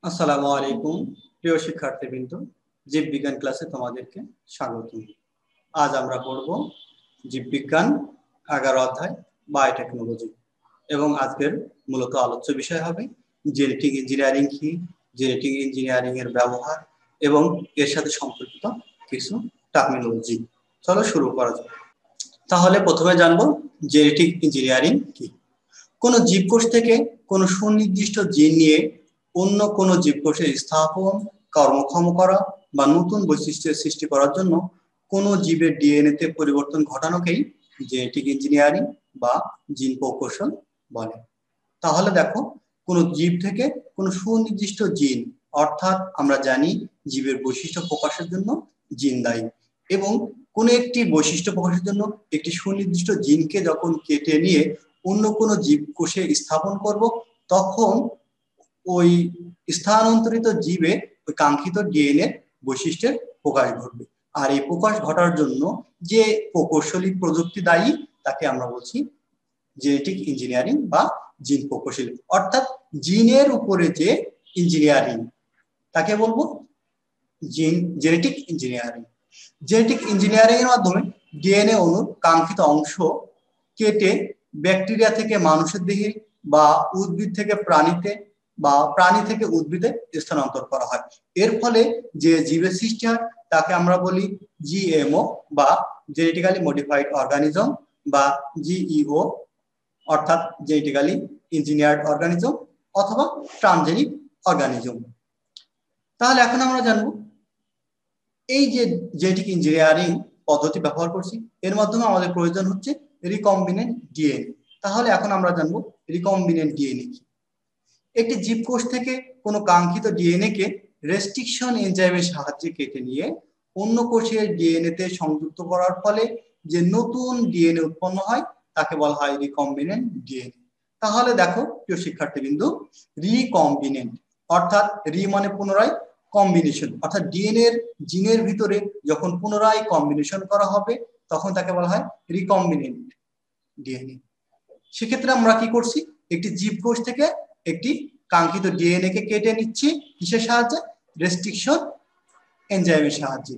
আসসালামু আলাইকুম প্রিয় শিক্ষার্থীবৃন্দ, জীববিজ্ঞান ক্লাসে তোমাদেরকে স্বাগত। আজ আমরা পড়ব জীববিজ্ঞান 11 অধ্যায় বায়োটেকনোলজি এবং আজকের মূলত আলোচ্য বিষয় হবে জেনেটিক ইঞ্জিনিয়ারিং কি, জেনেটিক ইঞ্জিনিয়ারিং এর ব্যবহার এবং এর সাথে সম্পর্কিত কিছু টার্মিনোলজি। চলো শুরু করা যাক। তাহলে প্রথমে জানবো জেনেটিক ইঞ্জিনিয়ারিং কি। কোনো জীবকোষ থেকে কোনো সুনির্দিষ্ট জিন নিয়ে অন্য কোনো জীবকোষের স্থাপন, কর্মক্ষম করা বা নতুন বৈশিষ্ট্যের সৃষ্টি করার জন্য কোনো জীবের ডিএনএতে পরিবর্তন ঘটানোকেই জেনেটিক ইঞ্জিনিয়ারিং বা জিন প্রকৌশল বলে। তাহলে দেখো, কোনো জীব থেকে কোনো সুনির্দিষ্ট জিন, অর্থাৎ আমরা জানি জীবের বৈশিষ্ট্য প্রকাশের জন্য জিন দায়ী, এবং কোনো একটি বৈশিষ্ট্য প্রকাশের জন্য একটি সুনির্দিষ্ট জিনকে যখন কেটে নিয়ে অন্য কোনো জীবকোষে স্থাপন করব, তখন ওই স্থানান্তরিত জীবে ওই কাঙ্ক্ষিত ডিএনএ বৈশিষ্ট্যের প্রকাশ ঘটবে। আর এই প্রকাশ ঘটার জন্য যে প্রকৌশলী প্রযুক্তি দায়ী তাকে আমরা বলছি জেনেটিক ইঞ্জিনিয়ারিং বা জিন প্রকৌশলী। অর্থাৎ জিনের উপরে যে ইঞ্জিনিয়ারিং তাকে বলবো জেনেটিক ইঞ্জিনিয়ারিং। জেনেটিক ইঞ্জিনিয়ারিং এর মাধ্যমে ডিএনএ অণুর কাঙ্ক্ষিত অংশ কেটে ব্যাকটেরিয়া থেকে মানুষের দেহে বা উদ্ভিদ থেকে প্রাণীতে বা প্রাণী থেকে উদ্ভিদে স্থানান্তর করা হয়। এর ফলে যে জীবের সৃষ্টি হয় তাকে আমরা বলি জিএমও বা জেনেটিক্যালি মডিফাইড অর্গানিজম বা জিইও, অর্থাৎ জেনেটিক্যালি ইঞ্জিনিয়ার্ড অর্গানিজম অথবা ট্রান্সজেনিক অর্গানিজম। তাহলে এখন আমরা জানবো এই যে জেনেটিক ইঞ্জিনিয়ারিং পদ্ধতি ব্যবহার করছি, এর মাধ্যমে আমাদের প্রয়োজন হচ্ছে রিকম্বিনেন্ট ডিএনএ। তাহলে এখন আমরা জানবো রিকম্বিনেন্ট ডিএনএ কি। একটি জীবকোষ থেকে কোনো কাঙ্ক্ষিত ডিএনএ কে রেস্ট্রিকশন এনজাইমের সাহায্যে কেটে নিয়ে অন্য কোষের ডিএনএ তে সংযুক্ত করার ফলে যে নতুন ডিএনএ উৎপন্ন হয় তাকে বলা হয় রিকম্বিনেন্ট ডিএনএ। তাহলে দেখো প্রিয় শিক্ষার্থীবৃন্দ, রিকম্বিনেন্ট অর্থাৎ রি মানে পুনরায়, কম্বিনেশন অর্থাৎ ডিএনএ এর জিনের ভিতরে যখন পুনরায় কম্বিনেশন করা হবে তখন তাকে বলা হয় রিকম্বিনেন্ট ডিএনএ। সেক্ষেত্রে আমরা কি করছি, একটি জীবকোষ থেকে একটি কাঙ্ক্ষিত ডিএনএ কে কেটে নিচ্ছি কিসের সাহায্যে, রেস্ট্রিকশন এনজাইমের সাহায্যে,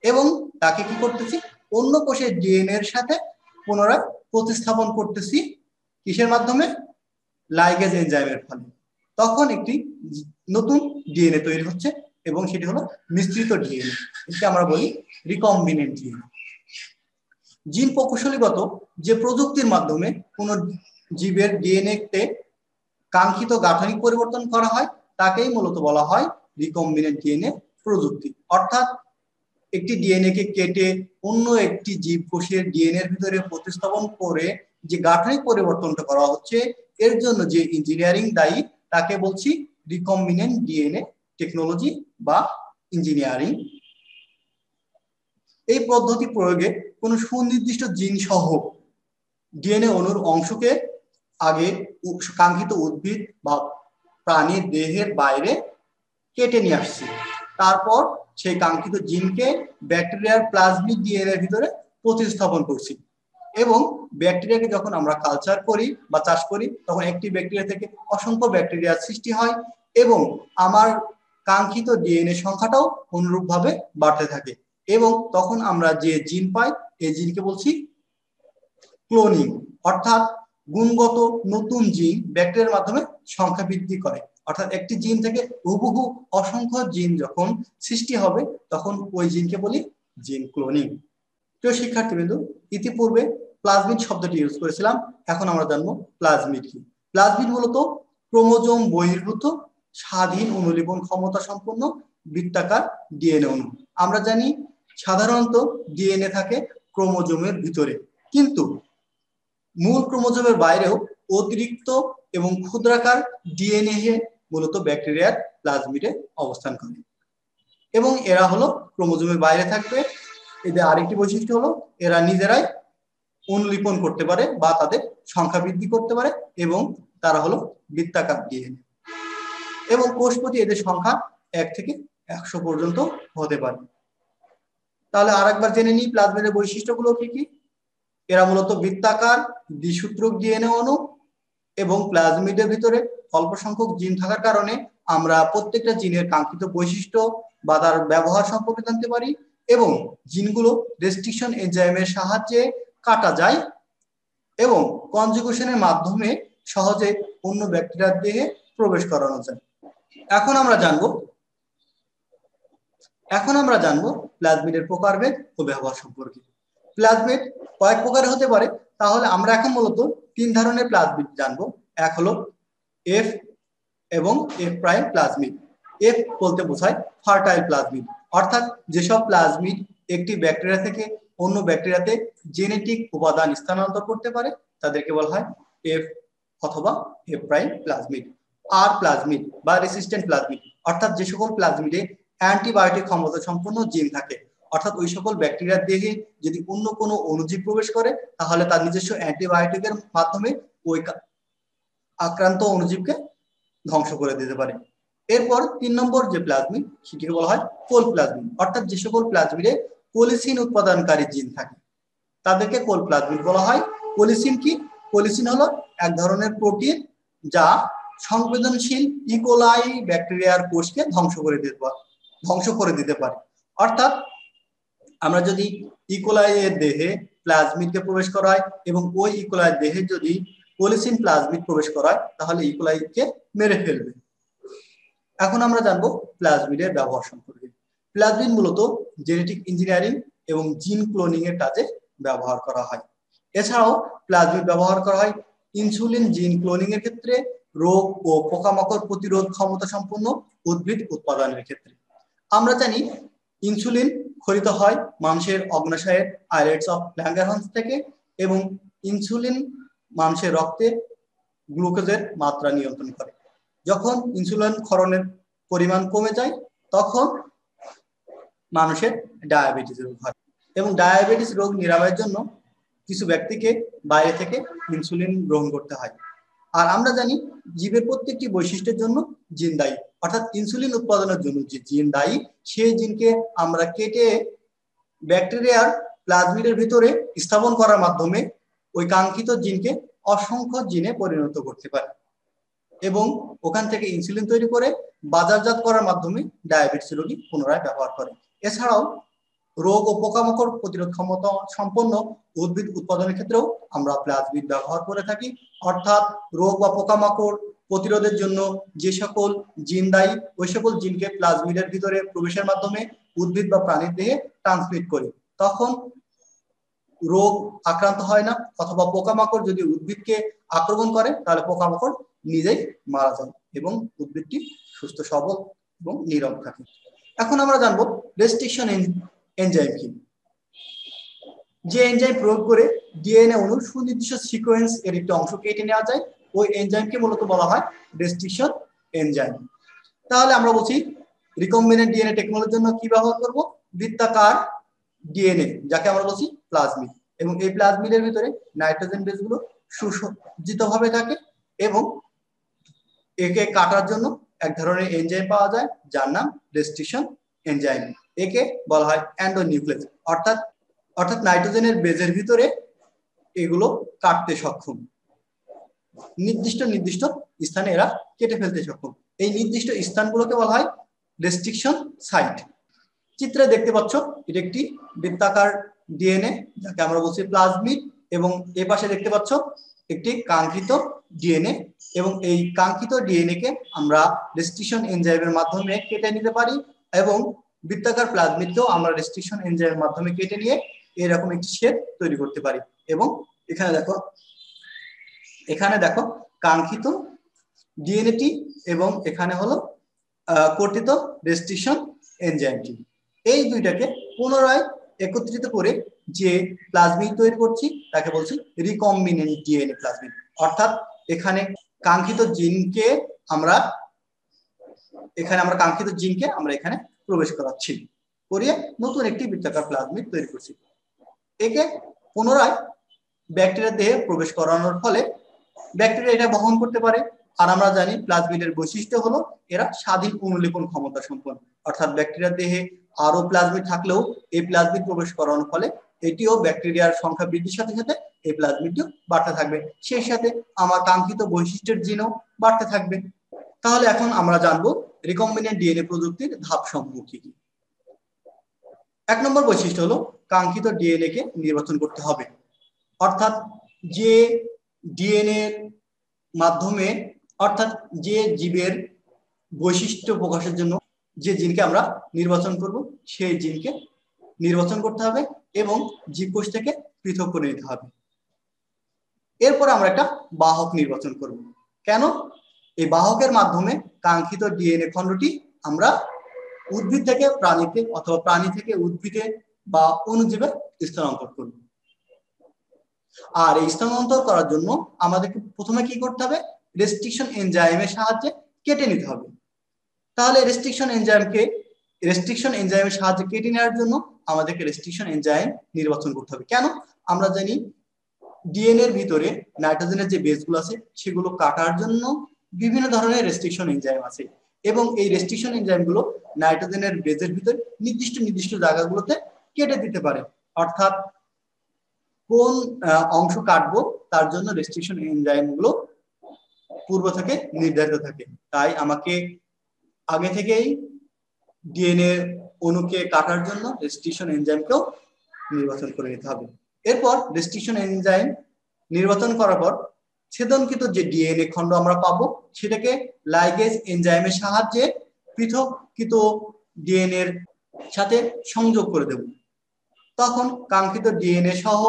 এবং তাকে কি করতেছি অন্য কোষের ডিএনএ এর সাথে পুনরায় প্রতিস্থাপন করতেছি কিসের মাধ্যমে, লাইগেজ এনজাইমের ফলে। তখন একটি নতুন ডিএনএ তৈরি হচ্ছে এবং সেটি হলো মিশ্রিত ডিএনএ, একে আমরা বলি রিকম্বিনেন্ট ডিএনএ। জিন প্রকৌশলীগত যে প্রযুক্তির মাধ্যমে কোন জীবের ডিএনএ তে কাঙ্ক্ষিত গাঠনিক পরিবর্তন করা হয় তাকেই মূলত বলা হয় রিকম্বিনেন্ট ডিএনএ প্রযুক্তি। অর্থাৎ একটি ডিএনএ কে কেটে অন্য একটি জীবকোষের ডিএনএ এর ভিতরে প্রতিস্থাপন করে যে গাঠনিক পরিবর্তনটা করা হচ্ছে, এর জন্য যে ইঞ্জিনিয়ারিং দায়ী তাকে বলছি রিকম্বিনেন্ট ডিএনএ টেকনোলজি বা ইঞ্জিনিয়ারিং। এই পদ্ধতি প্রয়োগে কোনো সুনির্দিষ্ট জিন সহ ডিএনএ অণুর অংশকে আগে কাঙ্ক্ষিত উদ্ভিদ বা প্রাণীর দেহের বাইরে কেটে নিয়ে আসছি, তারপর সেই কাঙ্ক্ষিত জিনকে ব্যাকটেরিয়ার প্লাজমিড ডিএনএ এর ভিতরে প্রতিস্থাপন করছি, এবং ব্যাকটেরিয়াকে যখন আমরা কালচার করি বা চাষ করি তখন একটি ব্যাকটেরিয়া থেকে অসংখ্য ব্যাকটেরিয়ার সৃষ্টি হয় এবং আমার কাঙ্ক্ষিত ডিএনএ সংখ্যাটাও অনুরূপভাবে বাড়তে থাকে, এবং তখন আমরা যে জিন পাই এই জিনকে বলছি ক্লোনিং। অর্থাৎ গুণগত নতুন জিন ব্যাকটেরিয়ার মাধ্যমে সংখ্যা বৃদ্ধি করে। অর্থাৎ একটি জিন থেকে হুবহু অসংখ্য জিন যখন সৃষ্টি হবে তখন ওই জিনকে বলি জিন ক্লোনিং। প্রিয় শিক্ষার্থীবৃন্দ, ইতিপূর্বে প্লাজমিড শব্দটি ইউজ করেছিলাম, এখন আমরা জানবো প্লাজমিড কি। প্লাজমিড মূলত ক্রোমোজোম বহির্ভূত স্বাধীন অনুলিপন ক্ষমতা সম্পন্ন বৃত্তাকার ডিএনএ অণু। আমরা জানি সাধারণত ডিএনএ থাকে ক্রোমোজোমের ভিতরে, কিন্তু মূল ক্রোমোজোমের বাইরেও অতিরিক্ত এবং ক্ষুদ্রাকার ডিএনএ মূলত ব্যাকটেরিয়ার প্লাজমিডে অবস্থান করে, এবং এরা হলো ক্রোমোজোমের বাইরে থাকবে। এদের আরেকটি বৈশিষ্ট্য হলো এরা নিজেরাই অনুলিপন করতে পারে বা তাদের সংখ্যা বৃদ্ধি করতে পারে, এবং তারা হলো বৃত্তাকার ডিএনএ, এবং কোষপ্রতি এদের সংখ্যা 1 থেকে 100 পর্যন্ত হতে পারে। তাহলে আরেকবার জেনে নিই প্লাজমিডের বৈশিষ্ট্যগুলো কি কি। এরা মূলত বৃত্তাকার দ্বিসূত্রক ডিএনএ অণু, এবং প্লাজমিডের ভিতরে অল্প সংখ্যক জিন থাকার কারণে আমরা প্রত্যেকটা জিনের কাঙ্ক্ষিত বৈশিষ্ট্য বা তার ব্যবহার সম্পর্কে জানতে পারি এবং জিনগুলো রেস্ট্রিকশন এনজাইমের সাহায্যে কাটা যায় এবং কনজুগেশনের মাধ্যমে সহজে অন্য ব্যাকটেরিয়ার দেহে প্রবেশ করানো যায়। এখন আমরা জানবো প্লাজমিডের প্রকারভেদ ও ব্যবহার সম্পর্কে। প্লাজমিড কয়েক প্রকার হতে পারে, তাহলে আমরা এখন মূলত 3 ধরনের প্লাজমিড জানবো। এক হলো এফ এবং এফ প্রাইম প্লাজমিড। এফ বলতে বোঝায় ফার্টাইল প্লাজমিড, অর্থাৎ যেসব প্লাজমিড একটি ব্যাকটেরিয়া থেকে অন্য ব্যাকটেরিয়াতে জেনেটিক উপাদান স্থানান্তর করতে পারে তাদেরকে বলা হয় এফ অথবা এফ প্রাইম প্লাজমিড। আর প্লাজমিড বা রেসিস্ট্যান্ট প্লাজমিড, অর্থাৎ যে সকল প্লাজমিডে অ্যান্টিবায়োটিক ক্ষমতা সম্পন্ন জিন থাকে, অর্থাৎ ওই সকল ব্যাকটেরিয়ার দেহে যদি অন্য কোনো অণুজীব প্রবেশ করে তাহলে তার নিজস্ব অ্যান্টিবায়োটিকের মাধ্যমে ওই আক্রান্ত অণুজীবকে ধ্বংস করে দিতে পারে। এরপর 3 নম্বর যে প্লাজমিড সেটিকে বলা হয় কোল প্লাজমিড, অর্থাৎ যে সকল প্লাজমিডে কোলিসিন উৎপাদনকারী জিন থাকে তাদেরকে কোল প্লাজমিড বলা হয়। কোলিসিন কি? কোলিসিন হলো এক ধরনের প্রোটিন যা সংবেদনশীল ইকোলাই ব্যাকটেরিয়ার কোষকে ধ্বংস করে দিতে পারে। অর্থাৎ আমরা যদি ইকোলাই এর দেহে প্লাজমিডকে প্রবেশ করাই এবং ওই ইকোলাই দেহে যদি কোলিসিন প্লাজমিড প্রবেশ করায় তাহলে ইকোলাইকে মেরে ফেলবে। এখন আমরা জানবো প্লাজমিডের ব্যবহার সম্পর্কে। প্লাজমিড মূলত জেনেটিক ইঞ্জিনিয়ারিং এবং জিন ক্লোনিং এর কাজে ব্যবহার করা হয়। এছাড়াও প্লাজমিড ব্যবহার করা হয় ইনসুলিন জিন ক্লোনিং এর ক্ষেত্রে, রোগ ও পোকামাকড় প্রতিরোধ ক্ষমতা সম্পন্ন উদ্ভিদ উৎপাদনের ক্ষেত্রে। আমরা জানি ইনসুলিন খরিত হয় মানুষের অগ্নাশয়ের আইলেটস অফ ল্যাঙ্গারহ্যান্স থেকে এবং ইনসুলিন মানুষের রক্তে গ্লুকোজের মাত্রা নিয়ন্ত্রণ করে। যখন ইনসুলিন ক্ষরণের পরিমাণ কমে যায় তখন মানুষের ডায়াবেটিস রোগ হয় এবং ডায়াবেটিস রোগ নিরাময়ের জন্য কিছু ব্যক্তিকে বাইরে থেকে ইনসুলিন গ্রহণ করতে হয়। আর আমরা জানি জীবের প্রত্যেকটি বৈশিষ্ট্যের জন্য জিন দায়ী, অর্থাৎ ইনসুলিন উৎপাদনের জন্য যে জিন দায়ী সেই জিনকে আমরা কেটে ব্যাকটেরিয়ার প্লাজমিডের ভিতরে স্থাপন করার মাধ্যমে ওই কাঙ্ক্ষিত জিনকে অসংখ্য জিনে পরিণত করতে পারে এবং ওখান থেকে ইনসুলিন তৈরি করে বাজারজাত করার মাধ্যমে ডায়াবেটিস রোগী পুনরায় ব্যবহার করে। এছাড়াও রোগ ও পোকামাকড় প্রতিরোধ ক্ষমতা সম্পন্ন উদ্ভিদ উৎপাদনের ক্ষেত্রেও আমরা প্লাজমিড ব্যবহার করে থাকি, অর্থাৎ রোগ বা পোকামাকড় প্রতিরোধের জন্য যে সকল জিন দায়ী ওই সকল জিনকে প্লাজমিডের ভিতরে প্রবেশের মাধ্যমে উদ্ভিদ বা প্রাণীর দেহে ট্রান্সমিট করি, তখন রোগ আক্রান্ত হয় না, অথবা পোকামাকড় যদি উদ্ভিদকে আক্রমণ করে তাহলে পোকামাকড় নিজেই মারা যায় এবং উদ্ভিদটি সুস্থ সবল এবং নীরব থাকে। এখন আমরা জানবো রেস্ট্রিকশন এনজাইম কি। যে এনজাইম প্রয়োগ করে ডিএনএ অণুর সুনির্দিষ্ট সিকোয়েন্স এর একটি অংশ কেটে নেওয়া যায় ওই এনজাইমকে মূলত বলা হয় রেস্ট্রিকশন এনজাইম। তাহলে আমরা বলছি রিকম্বিনেন্ট ডিএনএ টেকনোলজির জন্য কি ব্যবহার করব? বৃত্তাকার ডিএনএ, যাকে আমরা বলছি প্লাজমিড, এবং এই প্লাজমিডের ভিতরে নাইট্রোজেন বেসগুলো সুসজ্জিতভাবে থাকে এবং একে কাটার জন্য এক ধরনের এনজাইম পাওয়া যায় যার নাম রেস্ট্রিকশন এনজাইম। একে বলা হয় এন্ডোনিউক্লিয়াস, অর্থাৎ নাইট্রোজেনের বেজের ভিতরে এগুলো কাটতে সক্ষম, নির্দিষ্ট স্থানে এরা কেটে ফেলতে সক্ষম। এই নির্দিষ্ট স্থানগুলোকে বলা হয় রেস্ট্রিকশন সাইট। চিত্রে দেখতে পাচ্ছ এটা একটি বৃত্তাকার ডিএনএ যাকে আমরা বলছি প্লাজমিড, এবং এই পাশে দেখতে পাচ্ছ একটি কাঙ্ক্ষিত ডিএনএ, এবং এই কাঙ্ক্ষিত ডিএনএ কে আমরা রেস্ট্রিকশন এনজাইমের মাধ্যমে কেটে নিতে পারি এবং বৃত্তাকার প্লাজমিডকেও আমরা রেস্ট্রিকশন এনজাইমের মাধ্যমে কেটে নিয়ে এরকম একটি শেপ তৈরি করতে পারি। এবং এখানে দেখো কাঙ্ক্ষিত ডিএনএটি এবং এখানে হলো কর্তিত রেস্ট্রিকশন এনজাইমটি। এই দুইটাকে পুনরায় একত্রিত করে যে প্লাজমিড তৈরি করছি তাকে বলছি রিকম্বিনেন্ট ডিএনএ প্লাজমিড, অর্থাৎ এখানে কাঙ্ক্ষিত জিনকে আমরা এখানে প্রবেশ করাচ্ছি, করিয়ে নতুন একটি বৃত্তাকার প্লাজমিড তৈরি করছি। একে পুনরায় ব্যাকটেরিয়ার দেহে প্রবেশ করানোর ফলে ব্যাকটেরিয়া এটা বহন করতে পারে। আর আমরা জানি প্লাজমিডের বৈশিষ্ট্য হলো এরা স্বাধীন অনুলিপন ক্ষমতা সম্পন্ন, অর্থাৎ ব্যাকটেরিয়ার দেহে আরো প্লাজমিড থাকলেও এই প্লাজমিড প্রবেশ করানোর ফলে এটিও ব্যাকটেরিয়ার সংখ্যা বৃদ্ধির সাথে সাথে এই প্লাজমিডটিও বাড়তে থাকবে, সেই সাথে আমার কাঙ্ক্ষিত বৈশিষ্ট্যের জিনও বাড়তে থাকবে। তাহলে এখন আমরা জানবো রিকম্বিনেন্ট ডিএনএ প্রযুক্তির ধাপসমূহ কি কি। 1 নম্বর বৈশিষ্ট্য হলো কাঙ্ক্ষিত ডিএনএ কে নির্বাচন করতে হবে, অর্থাৎ যে ডিএনএ মাধ্যমে অর্থাৎ যে জীবের বৈশিষ্ট্য প্রকাশের জন্য যে জিনকে আমরা নির্বাচন করব সেই জিনকে নির্বাচন করতে হবে এবং জীবকোষ থেকে পৃথক করে নিতে হবে। এরপর আমরা একটা বাহক নির্বাচন করব। কেন? এই বাহকের মাধ্যমে কাঙ্ক্ষিত ডিএনএ খণ্ডটি আমরা উদ্ভিদ থেকে প্রাণীতে অথবা প্রাণী থেকে উদ্ভিদে বা অণুজীবে স্থানান্তর করব। আর এই স্থানান্তর করার জন্য আমাদেরকে প্রথমে কি করতে হবে? রেস্ট্রিকশন এনজাইমের সাহায্যে কেটে নিতে হবে। তাহলে রেস্ট্রিকশন এনজাইমের সাহায্যে কেটে নেওয়ার জন্য আমাদেরকে রেস্ট্রিকশন এনজাইম নির্বাচন করতে হবে। কেন? আমরা জানি ডিএনএর ভিতরে নাইট্রোজেনের যে বেসগুলো আছে সেগুলো কাটার জন্য বিভিন্ন ধরনের রেস্ট্রিকশন এনজাইম আছে এবং এই রেস্ট্রিকশন এনজাইমগুলো নাইট্রোজেনের বেসের ভিতরে নির্দিষ্ট জায়গাগুলোতে কেটে দিতে পারে। অর্থাৎ কোন অংশ কাটবো তার জন্য রেস্ট্রিকশন এনজাইমগুলো পূর্ব থেকে নির্ধারিত থাকে। তাই আমাকে আগে থেকেই ডিএনএ অণুকে কাটার জন্য রেস্ট্রিকশন এনজাইমকেও নির্বাচন করে নিতে হবে। এরপর রেস্ট্রিকশন এনজাইম নির্বাচন করার পর ছেদনকৃত যে ডিএনএ খণ্ড আমরা পাবো সেটাকে লাইগেজ এনজাইমের সাহায্যে পৃথককৃত ডিএনএ এর সাথে সংযোগ করে দেব। তখন কাঙ্ক্ষিত ডিএনএ সহ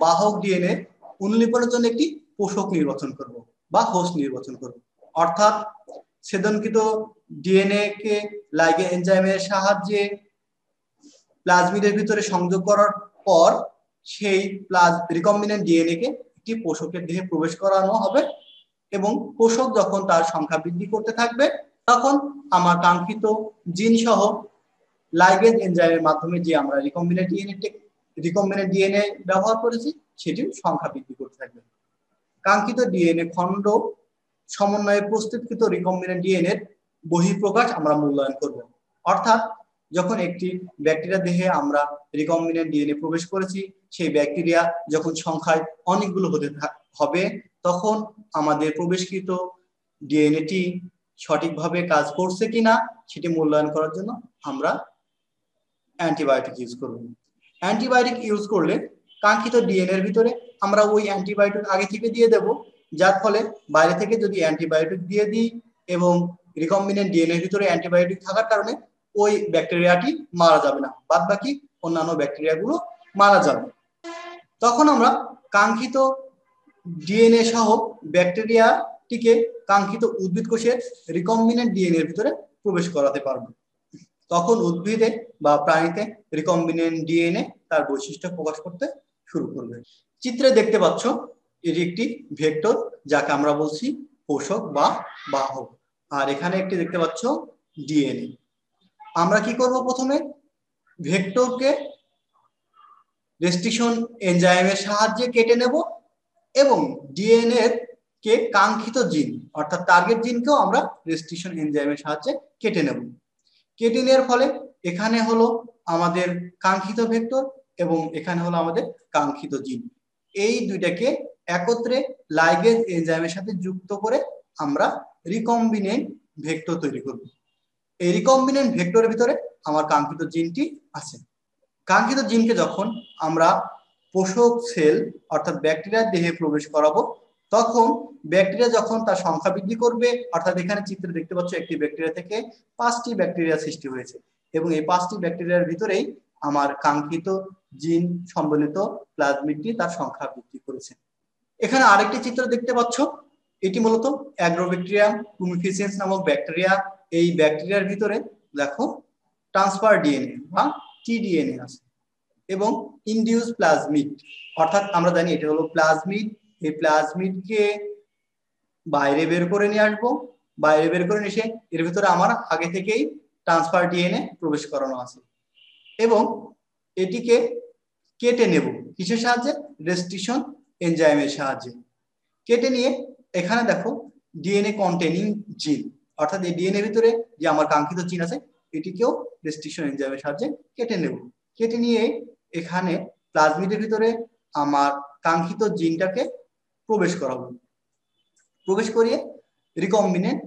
বাহক ডিএনএ অনুলিপনের জন্য একটি পোষক নির্বাচন করব বা হোস্ট নির্বাচন করব। অর্থাৎ ছেদনকৃত ডিএনএ কে লাইগেজ এনজাইমের সাহায্যে প্লাজমিডের ভিতরে সংযোগ করার পর সেই রিকম্বিনেন্ট ডিএনএ কে একটি পোষকের দেহে প্রবেশ করানো হবে এবং পোষক যখন তার সংখ্যা বৃদ্ধি করতে থাকবে তখন আমার কাঙ্ক্ষিত জিন সহ লাইগেজ এনজাইমের মাধ্যমে যে আমরা রিকম্বিনেন্ট ডিএনএ ব্যবহার করেছি সেটির সংখ্যা বৃদ্ধি করতে থাকবে। কাঙ্ক্ষিত ডিএনএ খণ্ড সমন্বয়ে প্রস্তুতকৃত রিকম্বিনেন্ট ডিএনএ এর বহিঃপ্রকাশ আমরা মূল্যায়ন করব। অর্থাৎ যখন একটি ব্যাকটেরিয়া দেহে আমরা রিকম্বিনেন্ট ডিএনএ প্রবেশ করেছি সেই ব্যাকটেরিয়া যখন সংখ্যায় অনেকগুলো হতে হবে তখন আমাদের প্রবেশকৃত ডিএনএটি সঠিকভাবে কাজ করছে কিনা সেটি মূল্যায়ন করার জন্য আমরা অ্যান্টিবায়োটিক ইউজ করব। অ্যান্টিবায়োটিক ইউজ করলে কাঙ্ক্ষিত ডিএনএ এর ভিতরে আমরা ওই অ্যান্টিবায়োটিক আগে থেকে দিয়ে দেব, যার ফলে বাইরে থেকে যদি অ্যান্টিবায়োটিক দিয়ে দিই এবং রিকম্বিনেন্ট ডিএনএ এর ভিতরে অ্যান্টিবায়োটিক থাকার কারণে ওই ব্যাকটেরিয়াটি মারা যাবে না, বাদ বাকি অন্যান্য ব্যাকটেরিয়াগুলো মারা যাবে। তখন আমরা কাঙ্ক্ষিত ডিএনএ সহ ব্যাকটেরিয়াটিকে কাঙ্ক্ষিত উদ্ভিদ কোষের রিকম্বিনেন্ট ডিএনএ এর ভিতরে প্রবেশ করাতে পারবো। তখন উদ্ভিদে বা প্রাণীতে রিকম্বিনেন্ট ডিএনএ তার বৈশিষ্ট্য প্রকাশ করতে শুরু করবে। চিত্রে দেখতে পাচ্ছ এটি একটি ভেক্টর যাকে আমরা বলছি পোষক বা বাহক, আর এখানে একটি দেখতে পাচ্ছ ডিএনএ। আমরা কি করব? প্রথমে ভেক্টরকে রেস্ট্রিকশন এনজাইমের সাহায্যে কেটে নেব এবং ডিএনএ কে কাঙ্ক্ষিত জিন অর্থাৎ টার্গেট জিনকেও আমরা রেস্ট্রিকশন এনজাইমের সাহায্যে কেটে নেব। কেটে নেওয়ার ফলে এখানে হলো আমাদের কাঙ্ক্ষিত ভেক্টর এবং এখানে হলো আমাদের কাঙ্ক্ষিত জিন। এই দুইটাকে একত্রে লাইগেজ এনজাইমের সাথে যুক্ত করে আমরা রিকম্বিনেন্ট ভেক্টর তৈরি করব। এই রিকম্বিনেন্ট ভেক্টরের ভিতরে আমার কাঙ্ক্ষিত জিনটি আছে। কাঙ্ক্ষিত জিনকে যখন আমরা পোষক সেল অর্থাৎ ব্যাকটেরিয়ার দেহে প্রবেশ করাবো তখন ব্যাকটেরিয়া যখন তার সংখ্যা বৃদ্ধি করবে, অর্থাৎ এখানে চিত্রে দেখতে পাচ্ছ একটি ব্যাকটেরিয়া থেকে 5টি ব্যাকটেরিয়া সৃষ্টি হয়েছে এবং এই 5টি ব্যাকটেরিয়ার ভিতরেই আমার কাঙ্ক্ষিত জিন সম্বলিত প্লাজমিডটি তার সংখ্যা বৃদ্ধি করেছে। এখানে আরেকটি চিত্র দেখতে পাচ্ছ, এটি মূলত অ্যাগ্রোব্যাকটেরিয়াম টুমিফিসিয়েন্স নামক ব্যাকটেরিয়া। এই ব্যাকটেরিয়ার ভিতরে দেখো ট্রান্সফার ডিএনএ বা টিডিএনএ আছে এবং ইনডিউস প্লাজমিড, অর্থাৎ আমরা জানি এটা হলো প্লাজমিড। এই প্লাজমিডকে বাইরে বের করে নিয়ে আসবো, বাইরে বের করে নিয়ে এসে এর ভিতরে আমার আগে থেকেই ট্রান্সফার ডিএনএ প্রবেশ করানো আছে এবং এটিকে কেটে নেব কিসের সাহায্যে? রেস্ট্রিকশন এনজাইমের সাহায্যে। কেটে নিয়ে এখানে দেখো ডিএনএ কন্টেনিং জিন, অর্থাৎ এই ডিএনএ ভিতরে যে আমার কাঙ্ক্ষিত জিন আছে এটিকেও রেস্ট্রিকশন এনজাইমের সাহায্যে কেটে নেব। কেটে নিয়ে এখানে প্লাজমিডের ভিতরে আমার কাঙ্ক্ষিত জিনটাকে প্রবেশ করাবো। প্রবেশ করিয়ে রিকম্বিনেন্ট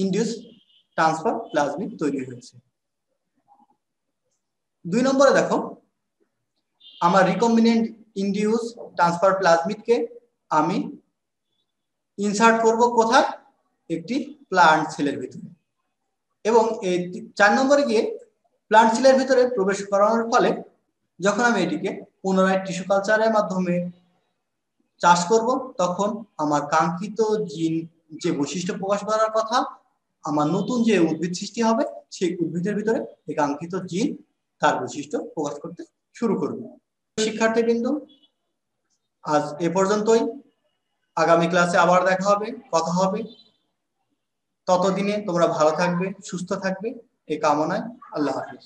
ইনডিউস ট্রান্সফার প্লাজমিড তৈরি হয়েছে। 2 নম্বরে দেখো, আমার রিকম্বিনেন্ট ইনডিউস ট্রান্সফার প্লাজমিডকে আমি ইনসার্ট করব কোথায়? একটি প্লান্ট সেলের ভিতরে। এবং এই 4 নম্বরে গিয়ে প্লান্ট সেলের ভিতরে প্রবেশ করানোর ফলে যখন আমি এটিকে পুনরায় টিস্যু কালচারের মাধ্যমে চাষ করব, তখন আমার কাঙ্ক্ষিত জিন যে বৈশিষ্ট্য প্রকাশ করার কথা, আমার নতুন যে উদ্ভিদ সৃষ্টি হবে সেই উদ্ভিদের ভিতরে এই কাঙ্ক্ষিত জিন তার বৈশিষ্ট্য প্রকাশ করতে শুরু করবে। শিক্ষার্থীবৃন্দ, আজ এ পর্যন্তই। আগামী ক্লাসে আবার দেখা হবে, কথা হবে। ততদিনে তোমরা ভালো থাকবে, সুস্থ থাকবে এই কামনায়। আল্লাহ হাফিজ।